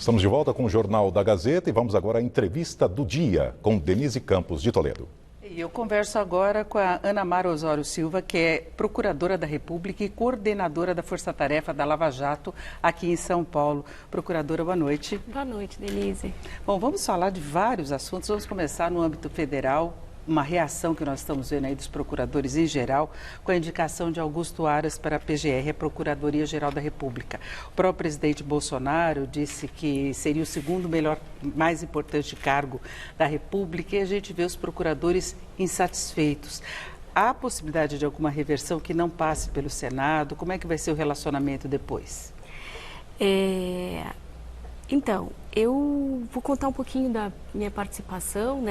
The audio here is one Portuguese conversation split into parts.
Estamos de volta com o Jornal da Gazeta e vamos agora à entrevista do dia com Denise Campos de Toledo. E eu converso agora com a Ana Mara Osório Silva, que é Procuradora da República e coordenadora da Força Tarefa da Lava Jato aqui em São Paulo. Procuradora, boa noite. Boa noite, Denise. Bom, vamos falar de vários assuntos. Vamos começar no âmbito federal. Uma reação que nós estamos vendo aí dos procuradores em geral, com a indicação de Augusto Aras para a PGR, a Procuradoria-Geral da República. O próprio presidente Bolsonaro disse que seria o segundo mais importante cargo da República e a gente vê os procuradores insatisfeitos. Há possibilidade de alguma reversão que não passe pelo Senado? Como é que vai ser o relacionamento depois? Então, eu vou contar um pouquinho da minha participação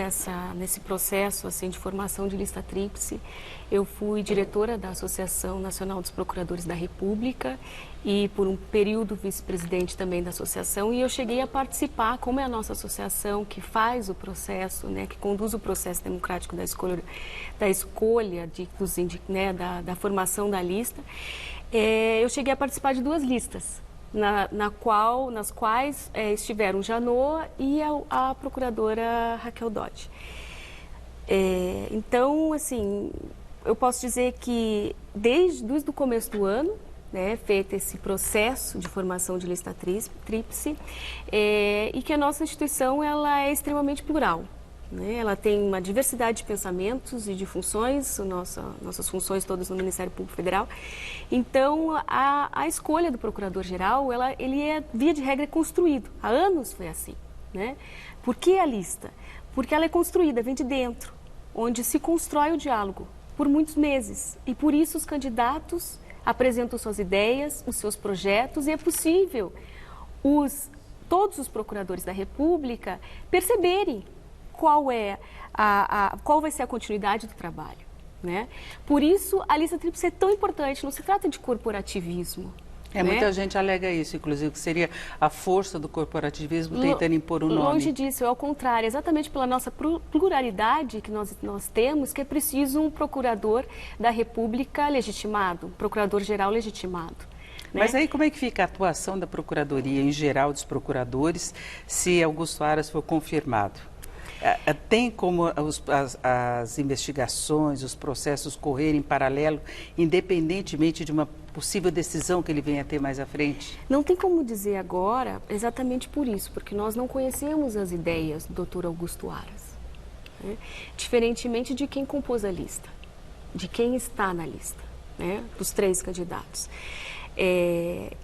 nesse processo assim, de formação de lista tríplice. Eu fui diretora da Associação Nacional dos Procuradores da República e por um período vice-presidente também da associação, e eu cheguei a participar, como é a nossa associação que faz o processo, que conduz o processo democrático da escolha da formação da lista. Eu cheguei a participar de duas listas. Nas quais estiveram o Janot e a procuradora Raquel Dodge. Então, assim, eu posso dizer que desde o começo do ano, feito esse processo de formação de lista tríplice, e que a nossa instituição ela é extremamente plural. Ela tem uma diversidade de pensamentos e de funções, nossas funções todas no Ministério Público Federal. Então, a escolha do Procurador-Geral, ele é, via de regra, construído. Há anos foi assim. Por que a lista? Porque ela é construída, vem de dentro, onde se constrói o diálogo por muitos meses. E por isso os candidatos apresentam suas ideias, os seus projetos, e é possível todos os procuradores da República perceberem qual vai ser a continuidade do trabalho. Por isso, a lista tríplice é tão importante, não se trata de corporativismo. Muita gente alega isso, inclusive, que seria a força do corporativismo tentando impor um nome. Longe disso, é ao contrário, exatamente pela nossa pluralidade que nós temos, que é preciso um procurador da República legitimado, um procurador-geral legitimado. Mas aí como é que fica a atuação da Procuradoria em geral, dos procuradores, se Augusto Aras for confirmado? Tem como as investigações, os processos correrem em paralelo, independentemente de uma possível decisão que ele venha a ter mais à frente? Não tem como dizer agora exatamente por isso, porque nós não conhecemos as ideias do Dr. Augusto Aras. Diferentemente de quem compôs a lista, de quem está na lista, dos três candidatos.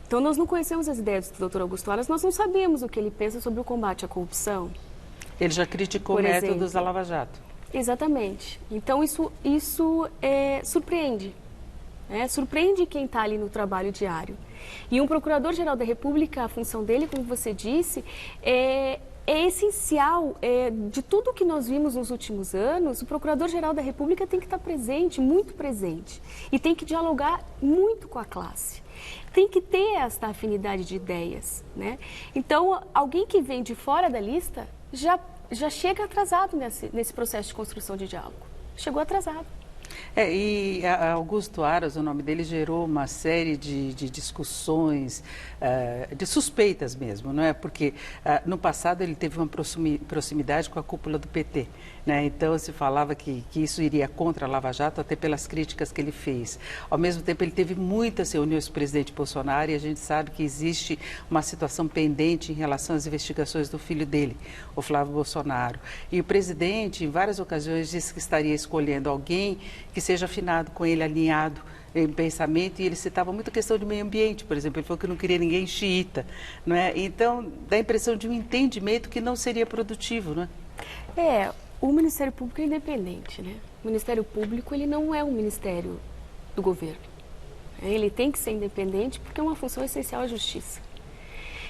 Então, nós não conhecemos as ideias do Dr. Augusto Aras, nós não sabemos o que ele pensa sobre o combate à corrupção. Ele já criticou métodos da Lava Jato. Exatamente. Então, isso surpreende. Surpreende quem está ali no trabalho diário. E um Procurador-Geral da República, a função dele, como você disse, é essencial. De tudo que nós vimos nos últimos anos, o Procurador-Geral da República tem que estar presente, muito presente. E tem que dialogar muito com a classe. Tem que ter essa afinidade de ideias. Então, alguém que vem de fora da lista já chega atrasado nesse processo de construção de diálogo. Chegou atrasado. E Augusto Aras, o nome dele, gerou uma série de discussões, de suspeitas mesmo, não é? Porque no passado ele teve uma proximidade com a cúpula do PT, Então se falava que isso iria contra a Lava Jato, até pelas críticas que ele fez. Ao mesmo tempo ele teve muitas reuniões com o presidente Bolsonaro e a gente sabe que existe uma situação pendente em relação às investigações do filho dele, o Flávio Bolsonaro. E o presidente, em várias ocasiões, disse que estaria escolhendo alguém que seja afinado com ele, alinhado em pensamento, e ele citava muito a questão de meio ambiente, por exemplo, ele falou que não queria ninguém xiita, Então, dá a impressão de um entendimento que não seria produtivo, O Ministério Público é independente, O Ministério Público, ele não é um ministério do governo. Ele tem que ser independente porque é uma função essencial à justiça.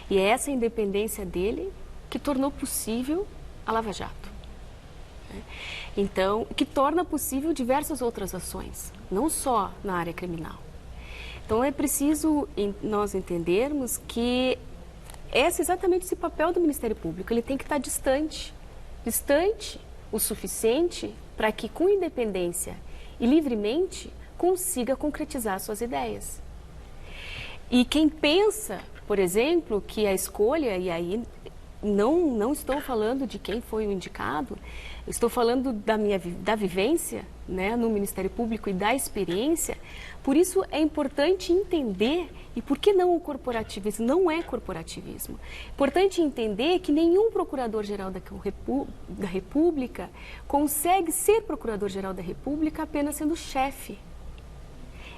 E é essa independência dele que tornou possível a Lava Jato. Então, que torna possível diversas outras ações, não só na área criminal. Então, é preciso nós entendermos que esse é exatamente esse papel do Ministério Público. Ele tem que estar distante o suficiente para que, com independência e livremente, consiga concretizar suas ideias. E quem pensa por exemplo, que a escolha, e aí não estou falando de quem foi o indicado, estou falando da vivência, né, no Ministério Público e da experiência. Por isso é importante entender, e por que não o corporativismo? Não é corporativismo. Importante entender que nenhum procurador-geral da República consegue ser procurador-geral da República apenas sendo chefe.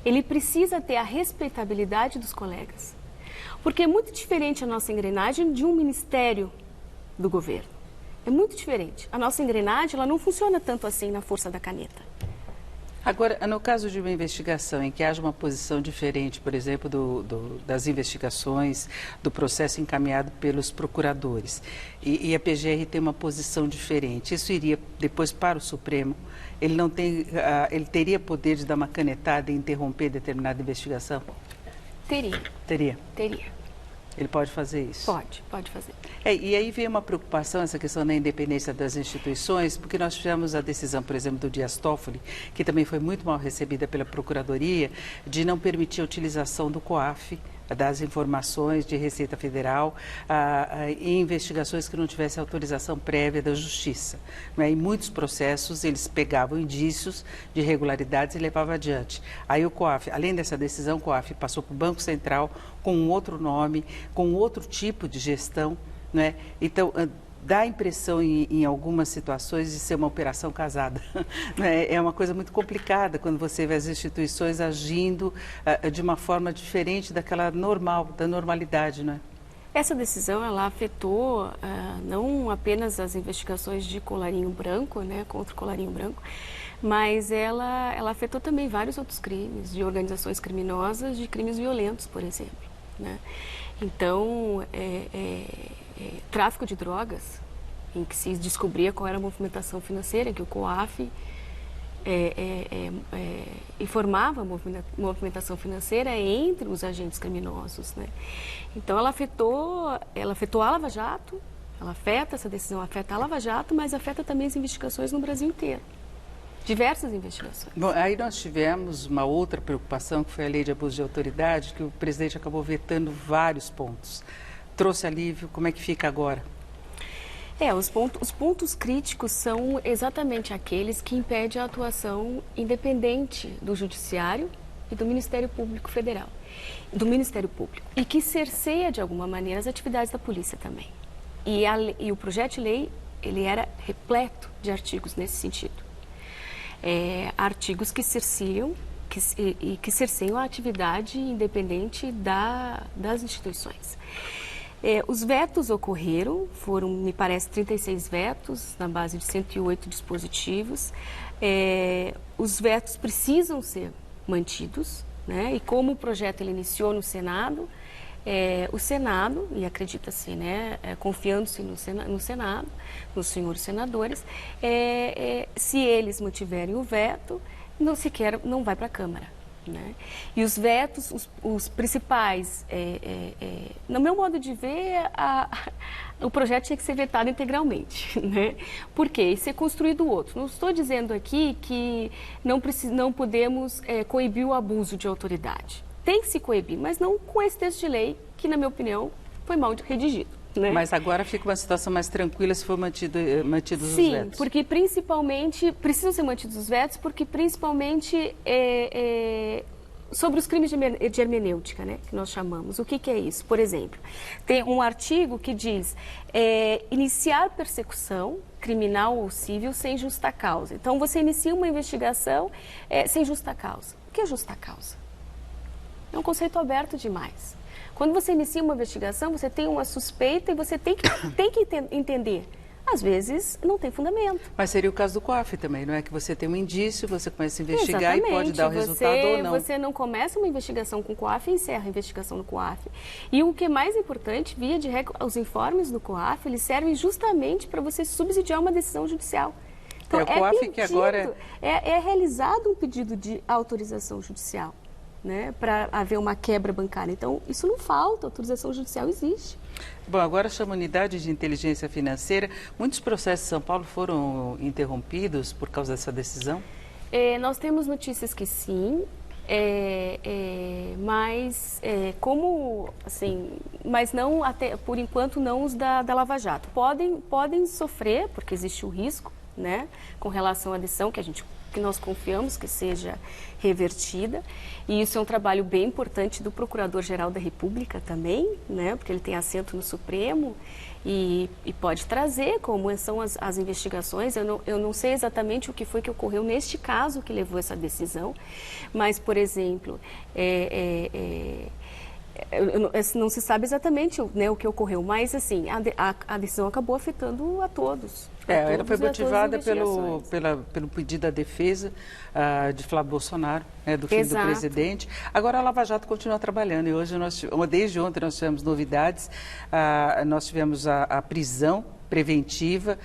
Ele precisa ter a respeitabilidade dos colegas. Porque é muito diferente a nossa engrenagem de um ministério do governo. É muito diferente. A nossa engrenagem ela não funciona tanto assim na força da caneta. Agora, no caso de uma investigação em que haja uma posição diferente, por exemplo, das investigações, do processo encaminhado pelos procuradores, e a PGR tem uma posição diferente, isso iria depois para o Supremo? Ele não tem, ele teria poder de dar uma canetada e interromper determinada investigação? Teria. Teria? Teria. Ele pode fazer isso? Pode fazer. E aí veio uma preocupação, essa questão da independência das instituições, porque nós tivemos a decisão, por exemplo, do Dias Toffoli, que também foi muito mal recebida pela Procuradoria, de não permitir a utilização do COAF, das informações de Receita Federal em investigações que não tivessem autorização prévia da Justiça. Em muitos processos, eles pegavam indícios de irregularidades e levavam adiante. Aí o COAF, além dessa decisão, o COAF passou para o Banco Central com um outro nome, com outro tipo de gestão, né? Então, dá a impressão em algumas situações de ser uma operação casada. É uma coisa muito complicada quando você vê as instituições agindo de uma forma diferente daquela normal, da normalidade, não é? Essa decisão ela afetou não apenas as investigações de Colarinho Branco, né, contra o Colarinho Branco, mas ela afetou também vários outros crimes, de organizações criminosas, de crimes violentos, por exemplo, né? Então, tráfico de drogas, em que se descobria qual era a movimentação financeira, que o COAF informava a movimentação financeira entre os agentes criminosos, né? Então, ela afetou a Lava Jato, essa decisão afeta a Lava Jato, mas afeta também as investigações no Brasil inteiro. Diversas investigações. Bom, aí nós tivemos uma outra preocupação, que foi a lei de abuso de autoridade, que o presidente acabou vetando vários pontos. Trouxe alívio, como é que fica agora? Os pontos críticos são exatamente aqueles que impedem a atuação independente do Judiciário e do Ministério Público Federal, do Ministério Público, e que cerceia de alguma maneira as atividades da polícia também. E o projeto de lei, ele era repleto de artigos nesse sentido. Artigos que cerceiam a atividade independente das instituições. Os vetos ocorreram, foram, me parece, 36 vetos, na base de 108 dispositivos. Os vetos precisam ser mantidos, né? E como o projeto ele iniciou no Senado, o Senado, e acredita-se, né, confiando-se no Senado, nos senhores senadores, se eles mantiverem o veto, não vai para a Câmara, né? E os vetos, os principais, no meu modo de ver, o projeto tinha que ser vetado integralmente, né? Por quê? E ser construído outro. Não estou dizendo aqui que não podemos coibir o abuso de autoridade. Tem que se coibir, mas não com esse texto de lei, que, na minha opinião, foi mal redigido, né? Mas agora fica uma situação mais tranquila se for mantidos os vetos. Sim, porque principalmente, precisam ser mantidos os vetos, porque principalmente sobre os crimes de hermenêutica, né, que nós chamamos. O que é isso? Por exemplo, tem um artigo que diz iniciar persecução criminal ou civil sem justa causa. Então, você inicia uma investigação sem justa causa. O que é justa causa? É um conceito aberto demais. Quando você inicia uma investigação, você tem uma suspeita e você tem que entender. Às vezes, não tem fundamento. Mas seria o caso do COAF também, não é? Que você tem um indício, você começa a investigar. Exatamente. E pode dar o resultado ou não. Você não começa uma investigação com o COAF e encerra a investigação no COAF. E o que é mais importante, via de regra, os informes do COAF, eles servem justamente para você subsidiar uma decisão judicial. Então, o COAF que agora é realizado um pedido de autorização judicial, né, para haver uma quebra bancária. Então, isso não falta, a autorização judicial existe. Bom, agora chama unidade de inteligência financeira. Muitos processos em São Paulo foram interrompidos por causa dessa decisão? Nós temos notícias que sim. mas não até por enquanto não os da Lava Jato. Podem sofrer, porque existe o risco, né, com relação à decisão que nós confiamos que seja revertida, e isso é um trabalho bem importante do Procurador-Geral da República também, né, porque ele tem assento no Supremo e pode trazer como são as investigações. Eu não sei exatamente o que foi que ocorreu neste caso que levou essa decisão, mas, por exemplo, não se sabe exatamente, né, o que ocorreu, mas assim, a decisão acabou afetando a todos. Ela foi motivada pelo pedido da defesa de Flávio Bolsonaro, né, do filho do presidente. Agora a Lava Jato continua trabalhando e hoje desde ontem nós tivemos novidades. Nós tivemos a prisão preventiva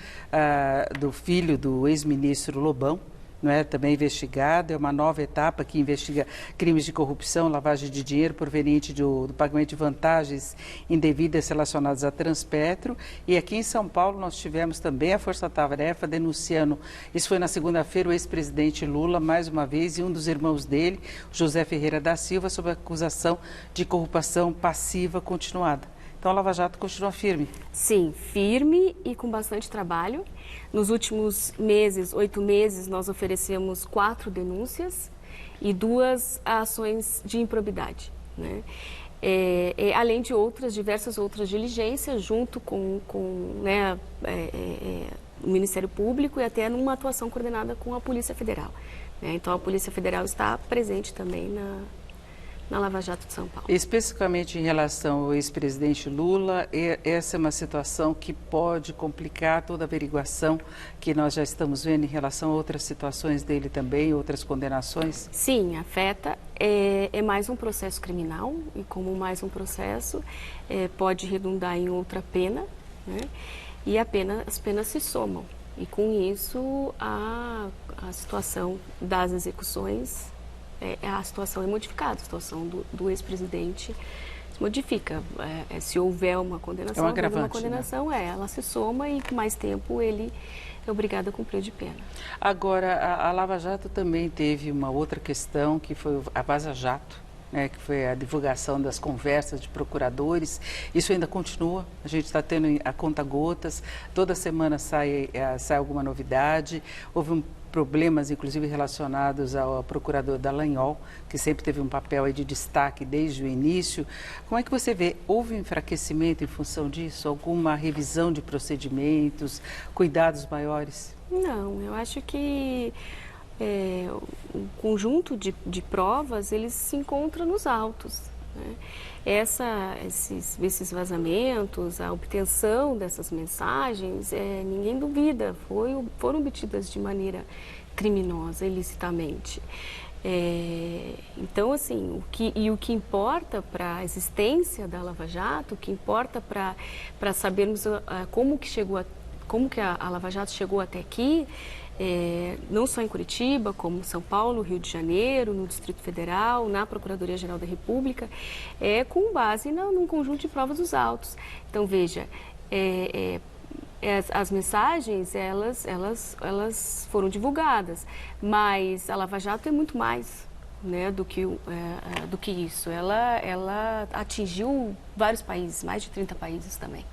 do filho do ex-ministro Lobão, não é, também investigado. É uma nova etapa que investiga crimes de corrupção, lavagem de dinheiro proveniente do pagamento de vantagens indevidas relacionadas à Transpetro. E aqui em São Paulo nós tivemos também a Força Tarefa denunciando, isso foi na segunda-feira, o ex-presidente Lula, mais uma vez, e um dos irmãos dele, José Ferreira da Silva, sob acusação de corrupção passiva continuada. Então a Lava Jato continua firme? Sim, firme e com bastante trabalho. Nos últimos 8 meses, nós oferecemos 4 denúncias e 2 ações de improbidade, né? Além de diversas outras diligências, junto com né, o Ministério Público e até numa atuação coordenada com a Polícia Federal, né? Então a Polícia Federal está presente também na Lava Jato de São Paulo. Especificamente em relação ao ex-presidente Lula, essa é uma situação que pode complicar toda a averiguação que nós já estamos vendo em relação a outras situações dele também, outras condenações? Sim, afeta. É mais um processo criminal e como mais um processo pode redundar em outra pena, né? E as penas se somam. E com isso a situação das execuções, a situação é modificada, a situação do ex-presidente se modifica. Se houver uma condenação, é um agravante, né? Ela se soma e com mais tempo ele é obrigado a cumprir de pena. Agora, a Lava Jato também teve uma outra questão, que foi a Vaza Jato, né, que foi a divulgação das conversas de procuradores. Isso ainda continua, a gente está tendo a conta-gotas, toda semana sai alguma novidade. Houve problemas, inclusive, relacionados ao procurador Dallagnol, que sempre teve um papel aí de destaque desde o início. Como é que você vê? Houve um enfraquecimento em função disso? Alguma revisão de procedimentos, cuidados maiores? Não, eu acho que o conjunto de provas, eles se encontram nos autos, né? Esses vazamentos, a obtenção dessas mensagens, ninguém duvida, foram obtidas de maneira criminosa, ilicitamente. Então, assim, o que importa para a existência da Lava Jato, o que importa para sabermos como que a Lava Jato chegou até aqui, não só em Curitiba, como São Paulo, Rio de Janeiro, no Distrito Federal, na Procuradoria-Geral da República, com base num conjunto de provas dos autos. Então, veja, as mensagens, elas foram divulgadas, mas a Lava Jato é muito mais, né, do que isso. Ela atingiu vários países, mais de 30 países também.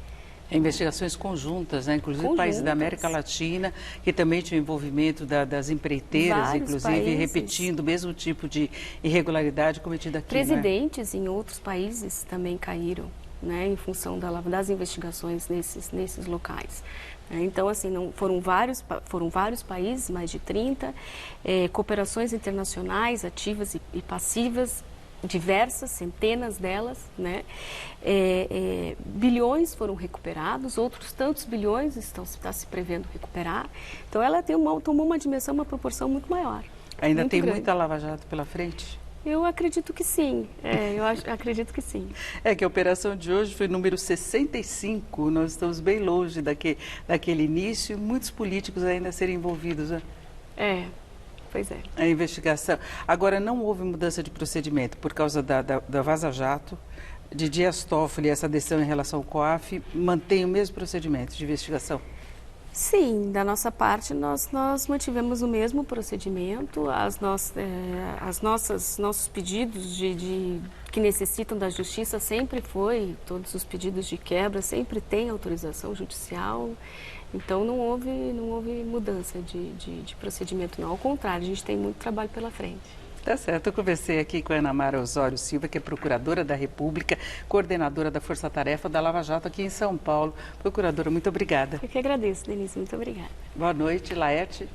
Investigações conjuntas, né? Inclusive países da América Latina, que também tinham envolvimento das empreiteiras, vários inclusive países, repetindo o mesmo tipo de irregularidade cometida aqui. Presidentes, né, em outros países também caíram, né, em função das investigações nesses locais. Então, assim, foram vários países, mais de 30, cooperações internacionais ativas e passivas, diversas, centenas delas, né? Bilhões foram recuperados, outros tantos bilhões está se prevendo recuperar. Então, ela tomou uma dimensão, uma proporção muito maior. Ainda muito tem grande. muita Lava Jato pela frente? Eu acredito que sim, acredito que sim. Que a operação de hoje foi número 65, nós estamos bem longe daquele início, muitos políticos ainda a serem envolvidos, né? Pois é. A investigação. Agora, não houve mudança de procedimento por causa da Vaza Jato, de Dias Toffoli, essa decisão em relação ao COAF, mantém o mesmo procedimento de investigação? Sim, da nossa parte nós mantivemos o mesmo procedimento, nossos pedidos que necessitam da justiça sempre foi, todos os pedidos de quebra sempre têm autorização judicial, então não houve mudança de procedimento não, ao contrário, a gente tem muito trabalho pela frente. Tá certo, eu conversei aqui com a Ana Mara Osório Silva, que é Procuradora da República, coordenadora da Força Tarefa da Lava Jato aqui em São Paulo. Procuradora, muito obrigada. Eu que agradeço, Denise, muito obrigada. Boa noite, Laerte.